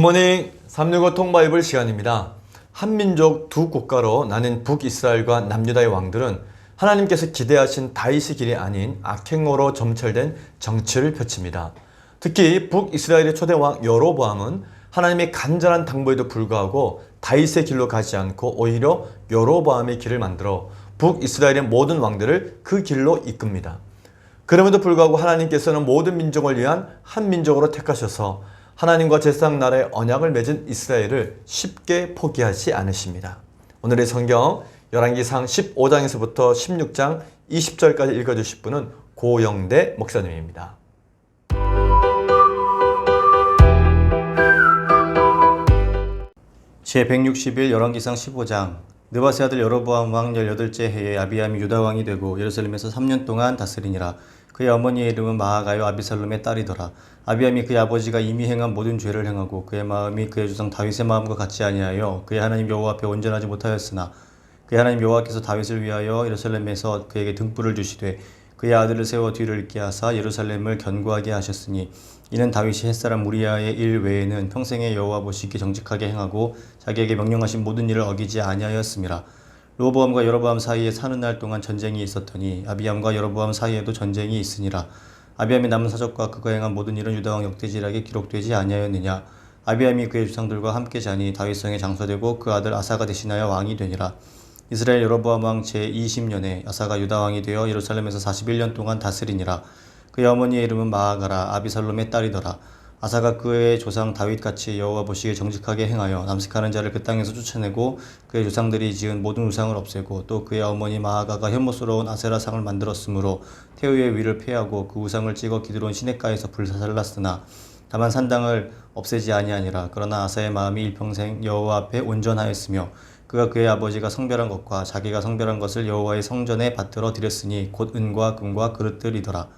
굿모닝 365 통바이블 시간입니다. 한민족 두 국가로 나뉜 북이스라엘과 남유다의 왕들은 하나님께서 기대하신 다윗의 길이 아닌 악행으로 점철된 정치를 펼칩니다. 특히 북이스라엘의 초대 왕 여로보암은 하나님의 간절한 당부에도 불구하고 다윗의 길로 가지 않고 오히려 여로보암의 길을 만들어 북이스라엘의 모든 왕들을 그 길로 이끕니다. 그럼에도 불구하고 하나님께서는 모든 민족을 위한 한 민족으로 택하셔서 하나님과 제사장 나라의 언약을 맺은 이스라엘을 쉽게 포기하지 않으십니다. 오늘의 성경 열왕기상 15장에서부터 16장 20절까지 읽어주실 분은 고영대 목사님입니다. 제160일 열왕기상 15장. 느바세 아들 여로보암 왕 18째 해에 아비암이 유다 왕이 되고 예루살렘에서 3년 동안 다스리니라. 그의 어머니의 이름은 마아가요 아비살롬의 딸이더라. 아비암이 그의 아버지가 이미 행한 모든 죄를 행하고 그의 마음이 그의 조상 다윗의 마음과 같지 아니하여 그의 하나님 여호와 앞에 온전하지 못하였으나 그의 하나님 여호와께서 다윗을 위하여 예루살렘에서 그에게 등불을 주시되 그의 아들을 세워 뒤를 잇게 하사 예루살렘을 견고하게 하셨으니 이는 다윗이 햇사람 우리아의 일 외에는 평생에 여호와 보시기에 정직하게 행하고 자기에게 명령하신 모든 일을 어기지 아니하였음이라. 르호보암과 여로보암 사이에 사는 날 동안 전쟁이 있었더니 아비암과 여로보암 사이에도 전쟁이 있으니라. 아비암이 남은 사적과 그가 행한 모든 일은 유다 왕 역대지략에 기록되지 아니하였느냐. 아비암이 그의 주상들과 함께 자니 다윗성에 장사되고 그 아들 아사가 대신하여 왕이 되니라. 이스라엘 여로보암 왕 제20년에 아사가 유다 왕이 되어 예루살렘에서 41년 동안 다스리니라. 그의 어머니의 이름은 마아가라 아비살롬의 딸이더라. 아사가 그의 조상 다윗같이 여호와 보시기에 정직하게 행하여 남색하는 자를 그 땅에서 쫓아내고 그의 조상들이 지은 모든 우상을 없애고 또 그의 어머니 마아가가 혐오스러운 아세라상을 만들었으므로 태우의 위를 폐하고 그 우상을 찍어 기드론 시냇가에서 불사살랐으나 다만 산당을 없애지 아니하니라. 그러나 아사의 마음이 일평생 여호와 앞에 온전하였으며 그가 그의 아버지가 성별한 것과 자기가 성별한 것을 여호와의 성전에 받들어 드렸으니 곧 은과 금과 그릇들이더라.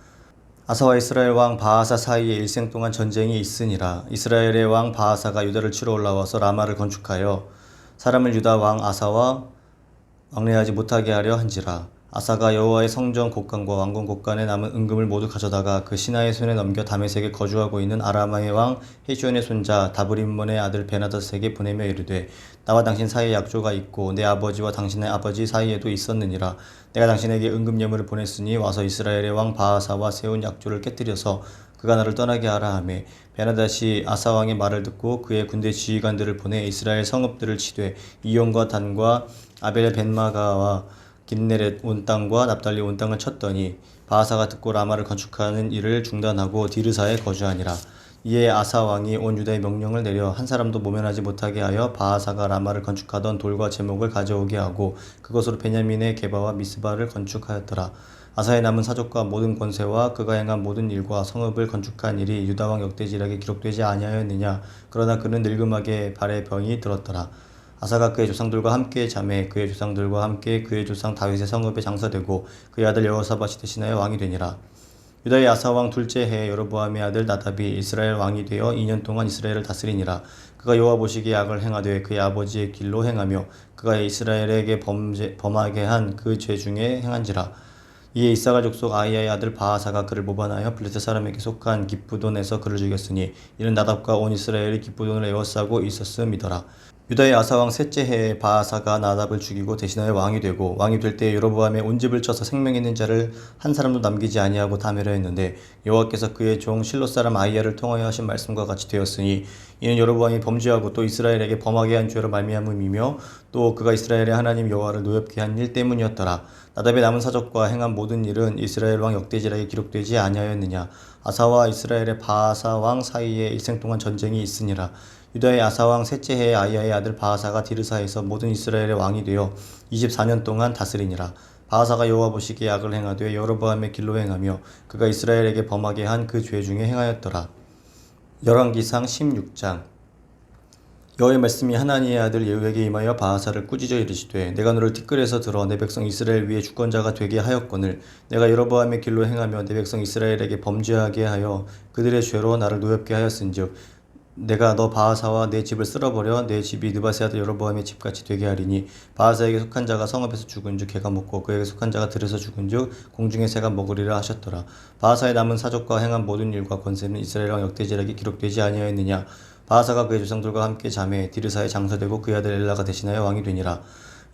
아사와 이스라엘 왕 바아사 사이에 일생 동안 전쟁이 있으니라. 이스라엘의 왕 바아사가 유다를 치러 올라와서 라마를 건축하여 사람을 유다 왕 아사와 왕래하지 못하게 하려 한지라. 아사가 여호와의 성전 곳간과 왕궁 곳간에 남은 은금을 모두 가져다가 그 신하의 손에 넘겨 다메섹에 거주하고 있는 아라마의 왕 헤시온의 손자 다브림몬의 아들 베나닷에게 보내며 이르되 나와 당신 사이에 약조가 있고 내 아버지와 당신의 아버지 사이에도 있었느니라. 내가 당신에게 은금 예물을 보냈으니 와서 이스라엘의 왕 바아사와 세운 약조를 깨뜨려서 그가 나를 떠나게 하라 하매 베나닷이 아사 왕의 말을 듣고 그의 군대 지휘관들을 보내 이스라엘 성읍들을 치되 이온과 단과 아벨 벤마가와 긴네렛 온 땅과 납달리 온 땅을 쳤더니 바아사가 듣고 라마를 건축하는 일을 중단하고 디르사에 거주하니라. 이에 아사 왕이 온 유다의 명령을 내려 한 사람도 모면하지 못하게 하여 바아사가 라마를 건축하던 돌과 제목을 가져오게 하고 그것으로 베냐민의 게바와 미스바를 건축하였더라. 아사의 남은 사족과 모든 권세와 그가 행한 모든 일과 성읍을 건축한 일이 유다 왕 역대지략에 기록되지 아니하였느냐. 그러나 그는 늙음하게 발에 병이 들었더라. 아사가 그의 조상들과 함께 자매 그의 조상들과 함께 그의 조상 다윗의 성읍에 장사되고 그의 아들 여호사밧이 대신하여 왕이 되니라. 유다의 아사 왕 둘째 해에 여로보암의 아들 나답이 이스라엘 왕이 되어 2년 동안 이스라엘을 다스리니라. 그가 여호와 보시기에 악을 행하되 그의 아버지의 길로 행하며 그가 이스라엘에게 범하게 한 그 죄 중에 행한지라. 이에 이사갈 족속 아이야의 아들 바아사가 그를 모반하여 블레셋 사람에게 속한 기브돈에서 그를 죽였으니 이는 나답과 온 이스라엘이 기브돈을 에워싸고 있었음이더라. 유다의 아사 왕 셋째 해에 바아사가 나답을 죽이고 대신하여 왕이 되고 왕이 될 때에 여로보암의 온 집을 쳐서 생명 있는 자를 한 사람도 남기지 아니하고 다 멸하였는데 여호와께서 그의 종 실로 사람 아이야를 통하여 하신 말씀과 같이 되었으니 이는 여로보암이 범죄하고 또 이스라엘에게 범하게 한 죄로 말미암음이며 또 그가 이스라엘의 하나님 여호와를 노엽게 한 일 때문이었더라. 나답의 남은 사적과 행한 모든 일은 이스라엘 왕 역대지략에 기록되지 아니하였느냐. 아사와 이스라엘의 바아사 왕 사이에 일생 동안 전쟁이 있으니라. 유다의 아사 왕 셋째 해에 아이야의 아들 바아사가 디르사에서 모든 이스라엘의 왕이 되어 24년 동안 다스리니라. 바아사가 여호와 보시기에 악을 행하되 여로보암의 길로 행하며 그가 이스라엘에게 범하게 한 그 죄 중에 행하였더라. 열왕기상 16장. 여호와의 말씀이 하나니의 아들 예후에게 임하여 바아사를 꾸짖어 이르시되 내가 너를 티끌에서 들어 내 백성 이스라엘 위에 주권자가 되게 하였거늘 내가 여로보암의 길로 행하며 내 백성 이스라엘에게 범죄하게 하여 그들의 죄로 나를 노엽게 하였은즉 내가 너 바아사와 내 집을 쓸어버려 내 집이 느바세 아들 여로보암의 집같이 되게 하리니 바아사에게 속한 자가 성읍에서 죽은즉 개가 먹고 그에게 속한 자가 들에서 죽은즉 공중의 새가 먹으리라 하셨더라. 바아사의 남은 사적과 행한 모든 일과 권세는 이스라엘 왕 역대지략에 기록되지 아니하였느냐. 바하사가 그의 조상들과 함께 잠에 디르사에 장사되고 그의 아들 엘라가 대신하여 왕이 되니라.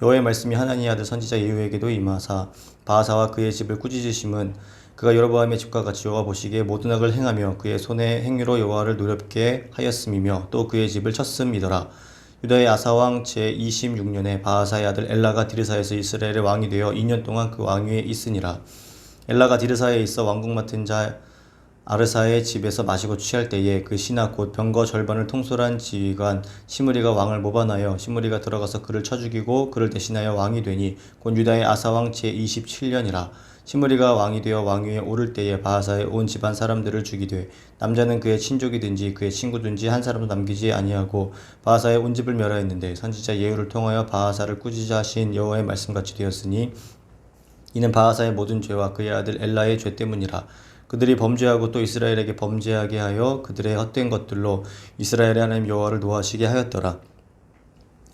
여호와의 말씀이 하나니의 아들 선지자 예후에게도 임하사 바하사와 그의 집을 꾸짖으심은 그가 여로보암의 집과 같이 여호와 보시기에 모든 악을 행하며 그의 손의 행위로 여호와를 노렵게 하였음이며 또 그의 집을 쳤음이더라. 유다의 아사왕 제26년에 바하사의 아들 엘라가 디르사에서 이스라엘의 왕이 되어 2년 동안 그 왕위에 있으니라. 엘라가 디르사에 있어 왕국 맡은 자 아르사의 집에서 마시고 취할 때에 그 신하 곧 병거 절반을 통솔한 지휘관 시므리가 왕을 모반하여 시므리가 들어가서 그를 쳐 죽이고 그를 대신하여 왕이 되니 곧 유다의 아사왕 제27년이라. 시므리가 왕이 되어 왕위에 오를 때에 바하사의 온 집안 사람들을 죽이되 남자는 그의 친족이든지 그의 친구든지 한 사람도 남기지 아니하고 바하사의 온 집을 멸하였는데 선지자 예후를 통하여 바하사를 꾸짖으 하신 여호와의 말씀같이 되었으니 이는 바하사의 모든 죄와 그의 아들 엘라의 죄 때문이라. 그들이 범죄하고 또 이스라엘에게 범죄하게 하여 그들의 헛된 것들로 이스라엘의 하나님 여호와를 노하시게 하였더라.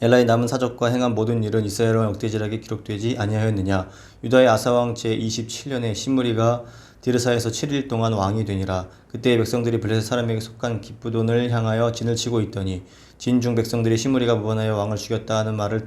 엘라의 남은 사적과 행한 모든 일은 이스라엘 왕 역대지락에 기록되지 아니하였느냐. 유다의 아사왕 제27년에 시므리가 디르사에서 7일 동안 왕이 되니라. 그때의 백성들이 블레셋 사람에게 속한 기브돈을 향하여 진을 치고 있더니 진중 백성들이 시므리가 무반하여 왕을 죽였다 하는 말을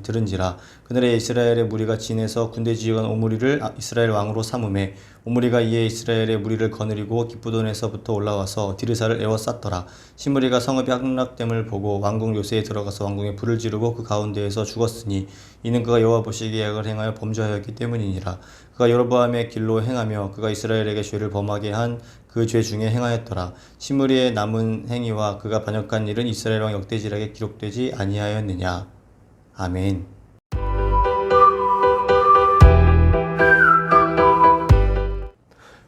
들은지라. 그날에 이스라엘의 무리가 진에서 군대 지휘관 오므리를 이스라엘 왕으로 삼음해 오므리가 이에 이스라엘의 무리를 거느리고 기브돈에서부터 올라와서 디르사를 에워쌌더라. 시므리가 성읍이 함락됨을 보고 왕궁 요새에 들어가서 왕궁에 불을 지르고 그 가운데에서 죽었으니 이는 그가 여호와 보시기에 악을 행하여 범죄하였기 때문이니라. 그가 여로보암의 길로 행하며 그가 이스라엘에게 죄를 범하게 한 그 죄 중에 행하였더라. 시므리의 남은 행위와 그가 반역한 일은 이스라엘 왕 역대지락에 기록되지 아니하였느냐. 아멘.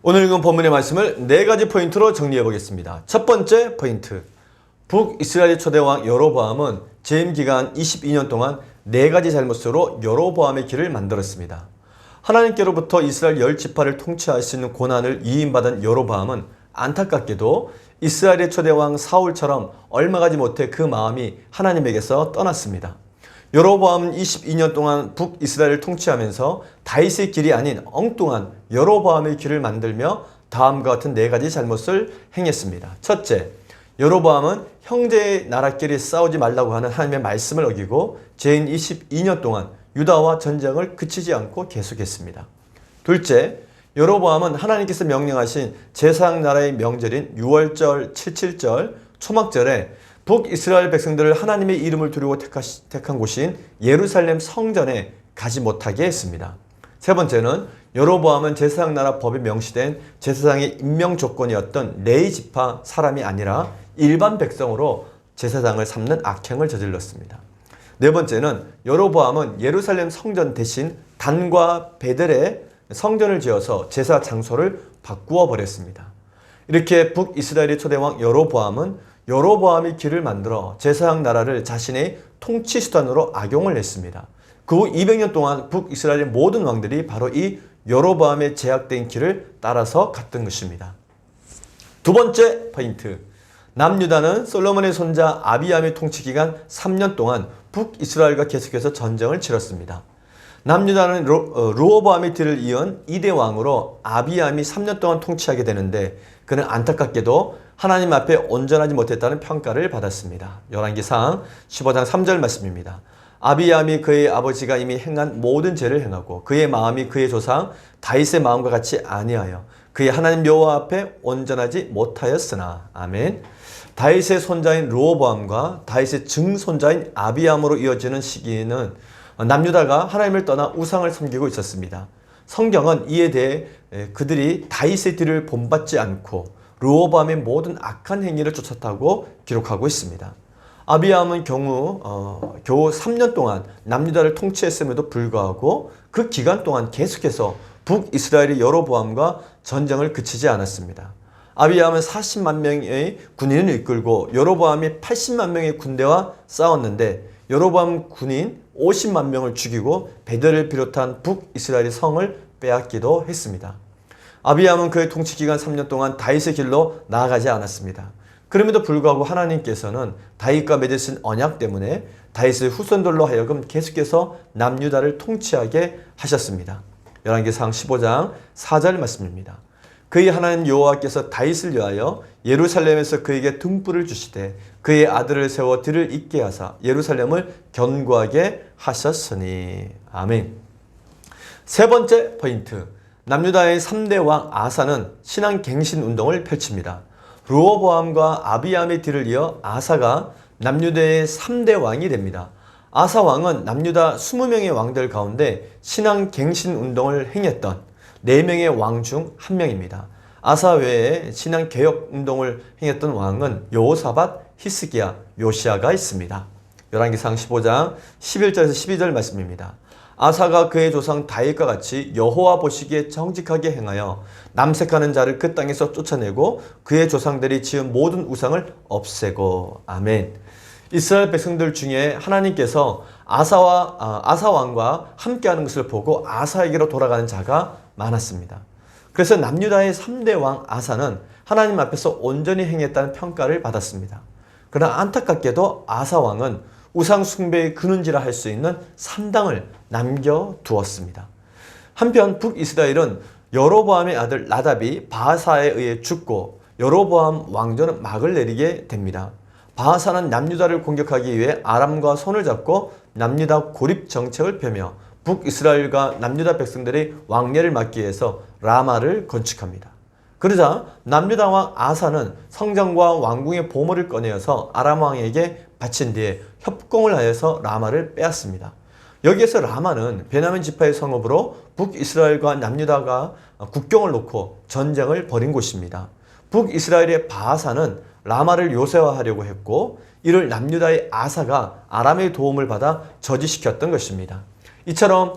오늘 읽은 본문의 말씀을 네 가지 포인트로 정리해 보겠습니다. 첫 번째 포인트. 북이스라엘 초대왕 여로보암은 재임 기간 22년 동안 네 가지 잘못으로 여로보암의 길을 만들었습니다. 하나님께로부터 이스라엘 10지파를 통치할 수 있는 고난을 위임받은 여로보암은 안타깝게도 이스라엘의 초대왕 사울처럼 얼마 가지 못해 그 마음이 하나님에게서 떠났습니다. 여로보암은 22년 동안 북이스라엘을 통치하면서 다윗의 길이 아닌 엉뚱한 여로보암의 길을 만들며 다음과 같은 네 가지 잘못을 행했습니다. 첫째, 여로보암은 형제의 나라끼리 싸우지 말라고 하는 하나님의 말씀을 어기고 재임 22년 동안 유다와 전쟁을 그치지 않고 계속했습니다. 둘째, 여로보암은 하나님께서 명령하신 제사장 나라의 명절인 유월절, 칠칠절, 초막절에 북이스라엘 백성들을 하나님의 이름을 두려고 택한 곳인 예루살렘 성전에 가지 못하게 했습니다. 세 번째는 여로보암은 제사장 나라 법에 명시된 제사장의 임명 조건이었던 레위 지파 사람이 아니라 일반 백성으로 제사장을 삼는 악행을 저질렀습니다. 네 번째는 여로보암은 예루살렘 성전 대신 단과 베델에 성전을 지어서 제사 장소를 바꾸어 버렸습니다. 이렇게 북이스라엘의 초대왕 여로보암은 여로보암의 길을 만들어 제사장 나라를 자신의 통치 수단으로 악용을 했습니다. 그 후 200년 동안 북이스라엘의 모든 왕들이 바로 이 여로보암의 제약된 길을 따라서 갔던 것입니다. 두 번째 포인트. 남유다는 솔로몬의 손자 아비암의 통치 기간 3년 동안 북이스라엘과 계속해서 전쟁을 치렀습니다. 남유다는 르호보암의 뒤를 이은 2대 왕으로 아비암이 3년 동안 통치하게 되는데 그는 안타깝게도 하나님 앞에 온전하지 못했다는 평가를 받았습니다. 열왕기상 15장 3절 말씀입니다. 아비암이 그의 아버지가 이미 행한 모든 죄를 행하고 그의 마음이 그의 조상 다윗의 마음과 같이 아니하여 그의 하나님 여호와 앞에 온전하지 못하였으나. 아멘. 다윗의 손자인 르호보암과 다윗의 증손자인 아비암으로 이어지는 시기에는 남유다가 하나님을 떠나 우상을 섬기고 있었습니다. 성경은 이에 대해 그들이 다윗의 뒤를 본받지 않고 르호보암의 모든 악한 행위를 쫓았다고 기록하고 있습니다. 아비암은 겨우 3년 동안 남유다를 통치했음에도 불구하고 그 기간 동안 계속해서 북이스라엘의 여로보암과 전쟁을 그치지 않았습니다. 아비암은 40만 명의 군인을 이끌고 여로보암이 80만 명의 군대와 싸웠는데 여로보암 군인 50만 명을 죽이고 베델을 비롯한 북이스라엘의 성을 빼앗기도 했습니다. 아비암은 그의 통치 기간 3년 동안 다윗의 길로 나아가지 않았습니다. 그럼에도 불구하고 하나님께서는 다윗과 맺으신 언약 때문에 다윗의 후손들로 하여금 계속해서 남유다를 통치하게 하셨습니다. 열왕기상 15장 4절 말씀입니다. 그의 하나님 여호와께서 다윗을 위하여 예루살렘에서 그에게 등불을 주시되 그의 아들을 세워 들을 잇게 하사 예루살렘을 견고하게 하셨으니. 아멘. 세 번째 포인트. 남유다의 3대 왕 아사는 신앙 갱신 운동을 펼칩니다. 르호보암과 아비암의 뒤를 이어 아사가 남유다의 3대 왕이 됩니다. 아사 왕은 남유다 20명의 왕들 가운데 신앙 갱신 운동을 행했던 4명의 왕 중 한 명입니다. 아사 외에 신앙 개혁 운동을 행했던 왕은 여호사밧, 히스기야, 요시야가 있습니다. 열왕기상 15장 11절에서 12절 말씀입니다. 아사가 그의 조상 다윗과 같이 여호와 보시기에 정직하게 행하여 남색하는 자를 그 땅에서 쫓아내고 그의 조상들이 지은 모든 우상을 없애고. 아멘. 이스라엘 백성들 중에 하나님께서 아사 왕과 함께하는 것을 보고 아사에게로 돌아가는 자가 많았습니다. 그래서 남유다의 3대 왕 아사는 하나님 앞에서 온전히 행했다는 평가를 받았습니다. 그러나 안타깝게도 아사 왕은 우상 숭배의 근원지라 할 수 있는 산당을 남겨두었습니다. 한편 북이스라엘은 여로보암의 아들 나답이 바하사에 의해 죽고 여로보암 왕조는 막을 내리게 됩니다. 바하사는 남유다를 공격하기 위해 아람과 손을 잡고 남유다 고립 정책을 펴며 북이스라엘과 남유다 백성들의 왕래를 막기 위해서 라마를 건축합니다. 그러자 남유다 왕 아사는 성전과 왕궁의 보물을 꺼내어서 아람 왕에게 바친 뒤에 협공을 하여서 라마를 빼앗습니다. 여기에서 라마는 베냐민 지파의 성읍으로 북이스라엘과 남유다가 국경을 놓고 전쟁을 벌인 곳입니다. 북이스라엘의 바하사는 라마를 요새화하려고 했고 이를 남유다의 아사가 아람의 도움을 받아 저지시켰던 것입니다. 이처럼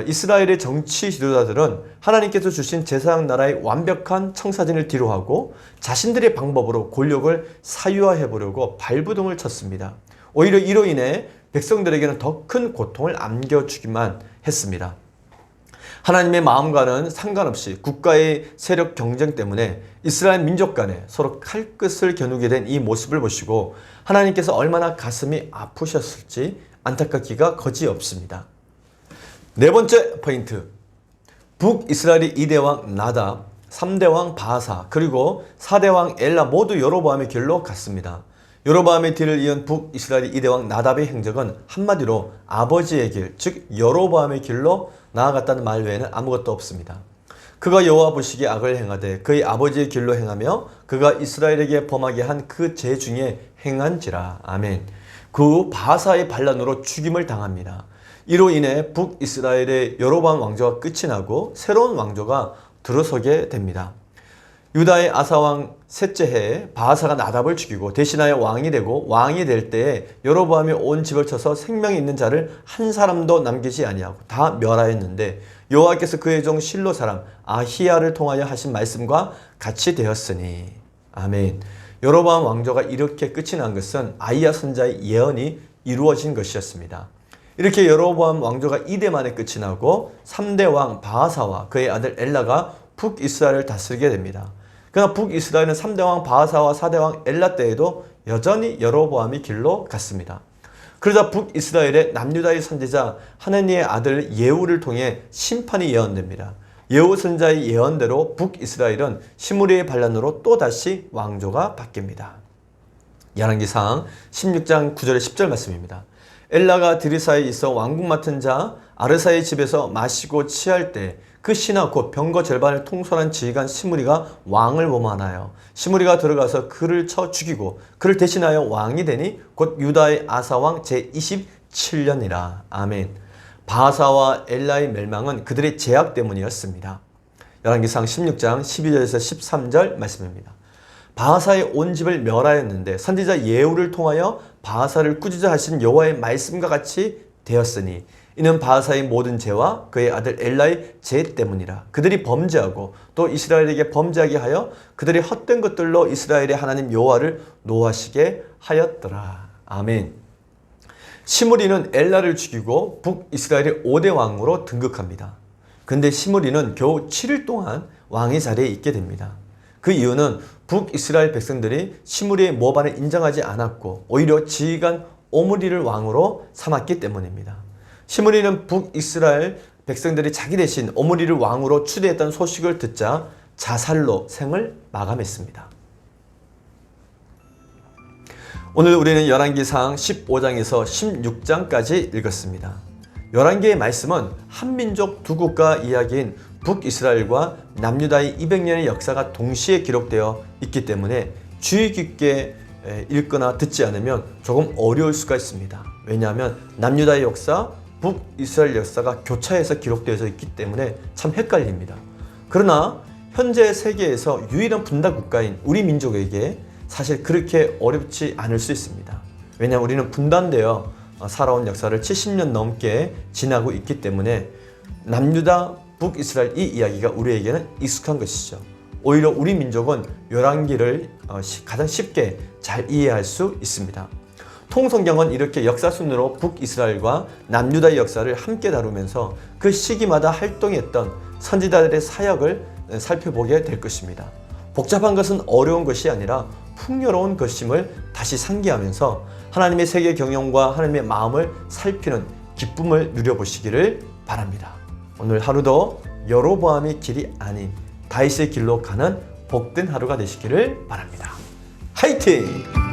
이스라엘의 정치 지도자들은 하나님께서 주신 제사장 나라의 완벽한 청사진을 뒤로하고 자신들의 방법으로 권력을 사유화해보려고 발부동을 쳤습니다. 오히려 이로 인해 백성들에게는 더 큰 고통을 안겨주기만 했습니다. 하나님의 마음과는 상관없이 국가의 세력 경쟁 때문에 이스라엘 민족 간에 서로 칼끝을 겨누게 된 이 모습을 보시고 하나님께서 얼마나 가슴이 아프셨을지 안타깝기가 거지없습니다. 네 번째 포인트. 북이스라엘의 2대 왕 나답, 3대 왕 바하사, 그리고 4대 왕 엘라 모두 여로보암의 길로 갔습니다. 여로보암의 뒤를 이은 북이스라엘의 2대 왕 나답의 행적은 한마디로 아버지의 길, 즉 여로보암의 길로 나아갔다는 말 외에는 아무것도 없습니다. 그가 여호와 보시기에 악을 행하되 그의 아버지의 길로 행하며 그가 이스라엘에게 범하게 한 그 죄 중에 행한지라. 아멘. 그 바하사의 반란으로 죽임을 당합니다. 이로 인해 북이스라엘의 여로보암 왕조가 끝이 나고 새로운 왕조가 들어서게 됩니다. 유다의 아사왕 셋째 해에 바하사가 나답을 죽이고 대신하여 왕이 되고 왕이 될 때에 여로보암이 온 집을 쳐서 생명이 있는 자를 한 사람도 남기지 아니하고 다 멸하였는데 여호와께서 그의 종 실로 사람 아히야를 통하여 하신 말씀과 같이 되었으니. 아멘. 여로보암 왕조가 이렇게 끝이 난 것은 아히야 선자의 예언이 이루어진 것이었습니다. 이렇게 여로보암 왕조가 2대 만에 끝이 나고 3대 왕 바하사와 그의 아들 엘라가 북이스라엘을 다스리게 됩니다. 그러나 북이스라엘은 3대 왕 바하사와 4대 왕 엘라 때에도 여전히 여로보암의 길로 갔습니다. 그러자 북이스라엘의 남유다의 선지자 하나니의 아들 예후를 통해 심판이 예언됩니다. 예후 선자의 예언대로 북이스라엘은 시므리의 반란으로 또다시 왕조가 바뀝니다. 열왕기상 16장 9절에 10절 말씀입니다. 엘라가 드리사에 있어 왕궁 맡은 자 아르사의 집에서 마시고 취할 때 그 신하 곧 병거 절반을 통솔한 지휘관 시므리가 왕을 모만하여 시므리가 들어가서 그를 쳐 죽이고 그를 대신하여 왕이 되니 곧 유다의 아사왕 제27년이라. 아멘. 바하사와 엘라의 멸망은 그들의 제약 때문이었습니다. 열왕기상 16장 12절에서 13절 말씀입니다. 바하사의 온 집을 멸하였는데 선지자 예후를 통하여 바하사를 꾸짖어 하신 여호와의 말씀과 같이 되었으니 이는 바하사의 모든 죄와 그의 아들 엘라의 죄 때문이라. 그들이 범죄하고 또 이스라엘에게 범죄하게 하여 그들이 헛된 것들로 이스라엘의 하나님 여호와를 노하시게 하였더라. 아멘. 시므리는 엘라를 죽이고 북이스라엘의 5대 왕으로 등극합니다. 근데 시므리는 겨우 7일 동안 왕의 자리에 있게 됩니다. 그 이유는 북이스라엘 백성들이 시므리의 모반을 인정하지 않았고 오히려 지휘관 오므리를 왕으로 삼았기 때문입니다. 시므리는 북이스라엘 백성들이 자기 대신 오므리를 왕으로 추대했다는 소식을 듣자 자살로 생을 마감했습니다. 오늘 우리는 열왕기상 15장에서 16장까지 읽었습니다. 열왕기의 말씀은 한민족 두 국가 이야기인 북이스라엘과 남유다의 200년의 역사가 동시에 기록되어 있기 때문에 주의 깊게 읽거나 듣지 않으면 조금 어려울 수가 있습니다. 왜냐하면 남유다의 역사, 북이스라엘 역사가 교차해서 기록되어져 있기 때문에 참 헷갈립니다. 그러나 현재 세계에서 유일한 분단 국가인 우리 민족에게 사실 그렇게 어렵지 않을 수 있습니다. 왜냐하면 우리는 분단되어 살아온 역사를 70년 넘게 지나고 있기 때문에 남유다, 북이스라엘 이 이야기가 우리에게는 익숙한 것이죠. 오히려 우리 민족은 열왕기를 가장 쉽게 잘 이해할 수 있습니다. 통성경은 이렇게 역사순으로 북이스라엘과 남유다의 역사를 함께 다루면서 그 시기마다 활동했던 선지자들의 사역을 살펴보게 될 것입니다. 복잡한 것은 어려운 것이 아니라 풍요로운 것임을 다시 상기하면서 하나님의 세계 경영과 하나님의 마음을 살피는 기쁨을 누려보시기를 바랍니다. 오늘 하루도 여로보암의 길이 아닌 다윗의 길로 가는 복된 하루가 되시기를 바랍니다. 화이팅!